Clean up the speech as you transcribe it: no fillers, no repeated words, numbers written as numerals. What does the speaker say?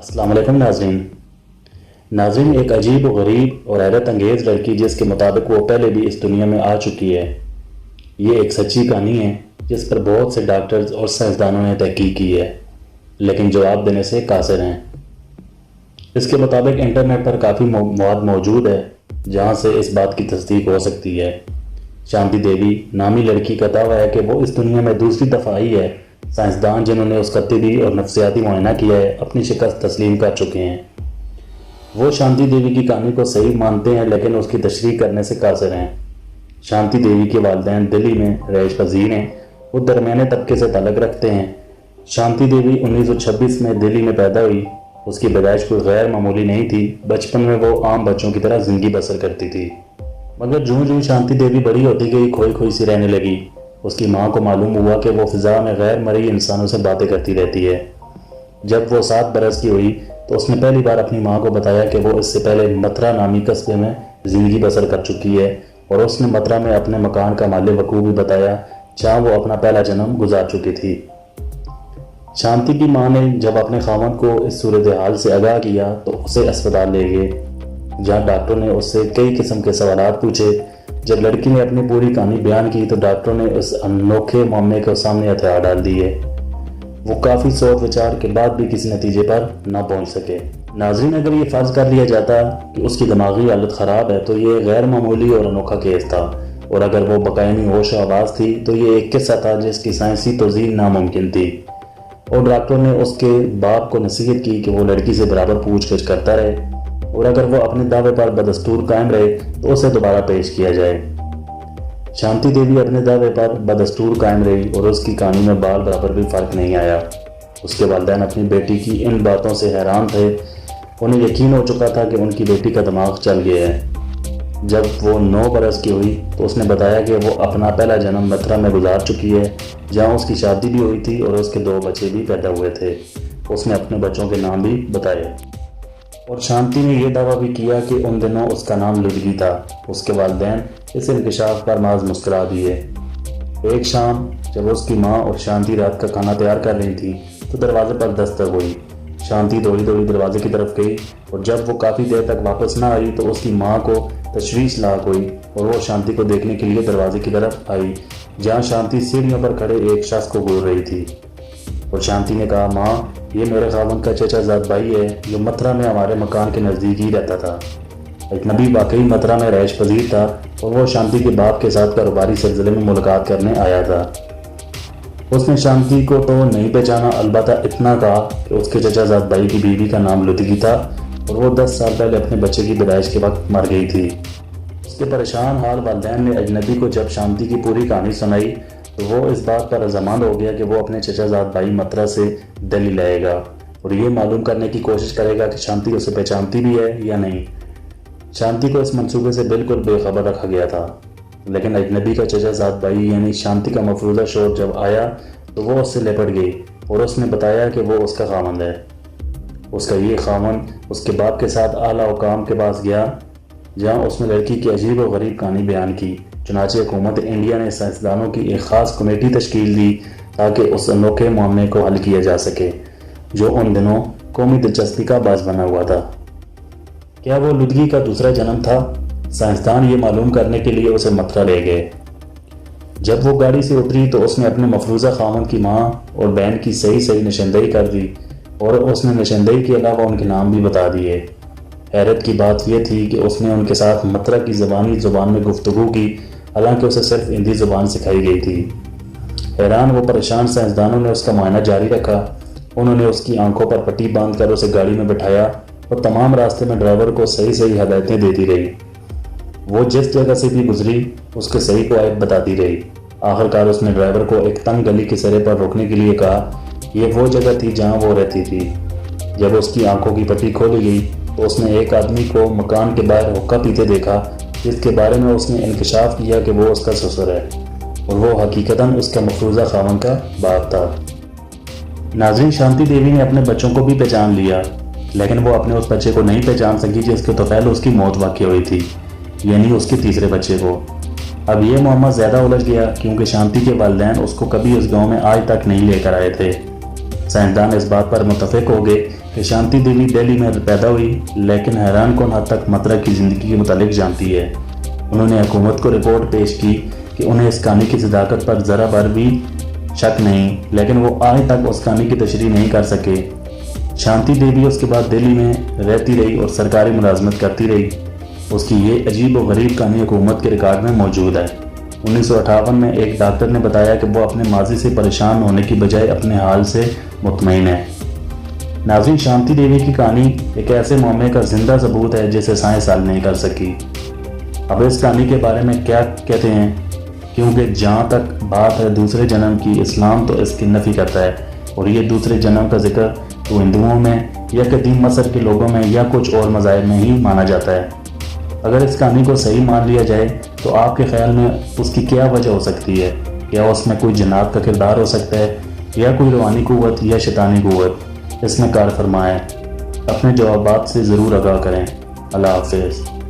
السلام علیکم ناظرین ایک عجیب و غریب اور حیرت انگیز لڑکی جس کے مطابق وہ پہلے بھی اس دنیا میں آ چکی ہے۔ یہ ایک سچی کہانی ہے جس پر بہت سے ڈاکٹرز اور سائنسدانوں نے تحقیق کی ہے، لیکن جواب دینے سے قاصر ہیں۔ اس کے مطابق انٹرنیٹ پر کافی مواد موجود ہے جہاں سے اس بات کی تصدیق ہو سکتی ہے۔ شانتی دیوی نامی لڑکی کا دعویٰ ہے کہ وہ اس دنیا میں دوسری دفعہ آئی ہے۔ سائنسدان جنہوں نے اس کا طبی اور نفسیاتی معائنہ کیا ہے اپنی شکست تسلیم کر چکے ہیں۔ وہ شانتی دیوی کی کہانی کو صحیح مانتے ہیں لیکن اس کی تشریح کرنے سے قاصر ہیں۔ شانتی دیوی کے والدین دلی میں رہائش پذیر ہیں۔ وہ درمیانے طبقے سے تعلق رکھتے ہیں۔ شانتی دیوی 1926 میں دلی میں پیدا ہوئی۔ اس کی پیدائش کوئی غیر معمولی نہیں تھی۔ بچپن میں وہ عام بچوں کی طرح زندگی بسر کرتی تھی، مگر جوں جوں شانتی دیوی بڑی ہوتی گئی کھوئی کھوئی سی رہنے لگی۔ اس کی ماں کو معلوم ہوا کہ وہ فضا میں غیر مرئی انسانوں سے باتیں کرتی رہتی ہے۔ جب وہ 7 برس کی ہوئی تو اس نے پہلی بار اپنی ماں کو بتایا کہ وہ اس سے پہلے متھرا نامی قصبے میں زندگی بسر کر چکی ہے، اور اس نے متھرا میں اپنے مکان کا محل وقوع بھی بتایا جہاں وہ اپنا پہلا جنم گزار چکی تھی۔ شانتی کی ماں نے جب اپنے خاوند کو اس صورتحال سے آگاہ کیا تو اسے اسپتال لے گئے، جہاں ڈاکٹروں نے اس سے کئی قسم کے سوالات پوچھے۔ جب لڑکی نے اپنی پوری کہانی بیان کی تو ڈاکٹروں نے اس انوکھے معاملے کو سامنے ہتھیار ڈال دیے۔ وہ کافی سوچ وچار کے بعد بھی کسی نتیجے پر نہ پہنچ سکے۔ ناظرین، اگر یہ فرض کر لیا جاتا کہ اس کی دماغی حالت خراب ہے تو یہ غیر معمولی اور انوکھا کیس تھا، اور اگر وہ بقائمی ہوش و آواز تھی تو یہ ایک قصہ تھا جس کی سائنسی توضیح ناممکن تھی۔ اور ڈاکٹروں نے اس کے باپ کو نصیحت کی کہ وہ لڑکی سے برابر پوچھ گچھ کرتا رہے، اور اگر وہ اپنے دعوے پر بدستور قائم رہے تو اسے دوبارہ پیش کیا جائے۔ شانتی دیوی اپنے دعوے پر بدستور قائم رہی اور اس کی کہانی میں بال برابر بھی فرق نہیں آیا۔ اس کے والدین اپنی بیٹی کی ان باتوں سے حیران تھے۔ انہیں یقین ہو چکا تھا کہ ان کی بیٹی کا دماغ چل گیا ہے۔ جب وہ 9 برس کی ہوئی تو اس نے بتایا کہ وہ اپنا پہلا جنم متھرا میں گزار چکی ہے، جہاں اس کی شادی بھی ہوئی تھی اور اس کے 2 بچے بھی پیدا ہوئے تھے۔ اس نے اپنے بچوں کے نام بھی بتائے، اور شانتی نے یہ دعویٰ بھی کیا کہ ان دنوں اس کا نام لدگی تھا۔ اس کے والدین اس انکشاف پر محض مسکرا دیے۔ ایک شام جب اس کی ماں اور شانتی رات کا کھانا تیار کر رہی تھی تو دروازے پر دستک ہوئی۔ شانتی دوڑی دوڑی دروازے کی طرف گئی، اور جب وہ کافی دیر تک واپس نہ آئی تو اس کی ماں کو تشویش لاحق ہوئی، اور وہ شانتی کو دیکھنے کے لیے دروازے کی طرف آئی جہاں شانتی سیڑھیوں پر کھڑے ایک شخص کو گھور رہی تھی۔ اور شانتی نے کہا، ماں، یہ میرے خاوند کا چچا زاد بھائی ہے جو متھرا میں ہمارے مکان کے نزدیک ہی رہتا تھا۔ اجنبی واقعی متھرا میں رہائش پذیر تھا اور وہ شانتی کے باپ کے ساتھ کاروباری سلسلے میں ملاقات کرنے آیا تھا۔ اس نے شانتی کو تو نہیں پہچانا، البتہ اتنا کہا کہ اس کے چچا زاد بھائی کی بیوی کا نام لدگی تھا اور وہ 10 سال پہلے اپنے بچے کی پیدائش کے وقت مر گئی تھی۔ اس کے پریشان حال والدین نے اجنبی کو جب شانتی کی پوری کہانی سنائی تو وہ اس بات پر رضامند ہو گیا کہ وہ اپنے چچا زاد بھائی متھرا سے دلی لائے گا اور یہ معلوم کرنے کی کوشش کرے گا کہ شانتی اسے پہچانتی بھی ہے یا نہیں۔ شانتی کو اس منصوبے سے بالکل بے خبر رکھا گیا تھا، لیکن اجنبی کا چچا زاد بھائی یعنی شانتی کا مفروضہ شوہر جب آیا تو وہ اس سے لپٹ گئی اور اس نے بتایا کہ وہ اس کا خاوند ہے۔ اس کا یہ خاوند اس کے باپ کے ساتھ اعلیٰ حکام کے پاس گیا جہاں اس نے لڑکی کی عجیب و غریب کہانی بیان کی۔ چنانچہ حکومت انڈیا نے سائنسدانوں کی ایک خاص کمیٹی تشکیل دی تاکہ اس انوکھے معاملے کو حل کیا جا سکے جو ان دنوں قومی دلچسپی کا باعث بنا ہوا تھا۔ کیا وہ لدگی کا دوسرا جنم تھا؟ سائنسدان یہ معلوم کرنے کے لیے اسے متھرا لے گئے۔ جب وہ گاڑی سے اتری تو اس نے اپنے مفروضہ خاوند کی ماں اور بہن کی صحیح نشاندہی کر دی، اور اس نے نشاندہی کے علاوہ ان کے نام بھی بتا دیے۔ حیرت کی بات یہ تھی کہ اس نے ان کے ساتھ متھرا کی زبان میں گفتگو کی، حالانکہ اسے صرف ہندی زبان سکھائی گئی تھی۔ حیران و پریشان سائنسدانوں نے اس کا معائنہ جاری رکھا۔ انہوں نے اس کی آنکھوں پر پٹی باندھ کر اسے گاڑی میں بٹھایا اور تمام راستے میں ڈرائیور کو صحیح ہدایتیں دیتی رہی۔ وہ جس جگہ سے بھی گزری اس کے صحیح کو عیب بتاتی رہی۔ آخرکار اس نے ڈرائیور کو ایک تنگ گلی کے سرے پر روکنے کے لیے کہا۔ یہ وہ جگہ تھی جہاں وہ رہتی تھی۔ جب اس کی آنکھوں کی پٹی کھولی گئی تو اس نے ایک آدمی کو مکان کے باہر حقہ پیتے دیکھا جس کے بارے میں اس نے انکشاف کیا کہ وہ اس کا سسر ہے اور وہ حقیقتاً اس کا مفروضہ خاوند کا باپ تھا۔ ناظرین، شانتی دیوی نے اپنے بچوں کو بھی پہچان لیا، لیکن وہ اپنے اس بچے کو نہیں پہچان سکی جس کے طفیل اس کی موت واقع ہوئی تھی، یعنی اس کے تیسرے بچے کو۔ اب یہ معاملہ زیادہ الجھ گیا کیونکہ شانتی کے والدین اس کو کبھی اس گاؤں میں آج تک نہیں لے کر آئے تھے۔ سائنسدان اس بات پر متفق ہو گئے کہ شانتی دیوی دہلی میں پیدا ہوئی لیکن حیران کن حد تک مطرح کی زندگی کے متعلق جانتی ہے۔ انہوں نے حکومت کو رپورٹ پیش کی کہ انہیں اس کہانی کی صداقت پر ذرا بھر بھی شک نہیں، لیکن وہ آج تک اس کہانی کی تشریح نہیں کر سکے۔ شانتی دیوی اس کے بعد دہلی میں رہتی رہی اور سرکاری ملازمت کرتی رہی۔ اس کی یہ عجیب و غریب کہانی حکومت کے ریکارڈ میں موجود ہے۔ 1958 میں ایک ڈاکٹر نے بتایا کہ وہ اپنے ماضی سے پریشان ہونے کی بجائے اپنے حال سے مطمئن ہے۔ ناظرین، شانتی دیوی کی کہانی ایک ایسے معاملے کا زندہ ثبوت ہے جسے سائنس حل نہیں کر سکی۔ اب اس کہانی کے بارے میں کیا کہتے ہیں، کیونکہ جہاں تک بات ہے دوسرے جنم کی، اسلام تو اس کی نفی کرتا ہے، اور یہ دوسرے جنم کا ذکر تو ہندوؤں میں یا قدیم مصر کے لوگوں میں یا کچھ اور مذاہب میں ہی مانا جاتا ہے۔ اگر اس کہانی کو صحیح مان لیا جائے تو آپ کے خیال میں اس کی کیا وجہ ہو سکتی ہے؟ کیا اس میں کوئی جنات کا کردار ہو سکتا ہے یا کوئی روحانی قوت یا شیطانی قوت اس میں کار فرما ہے؟ اپنے جوابات سے ضرور آگاہ کریں۔ اللہ حافظ۔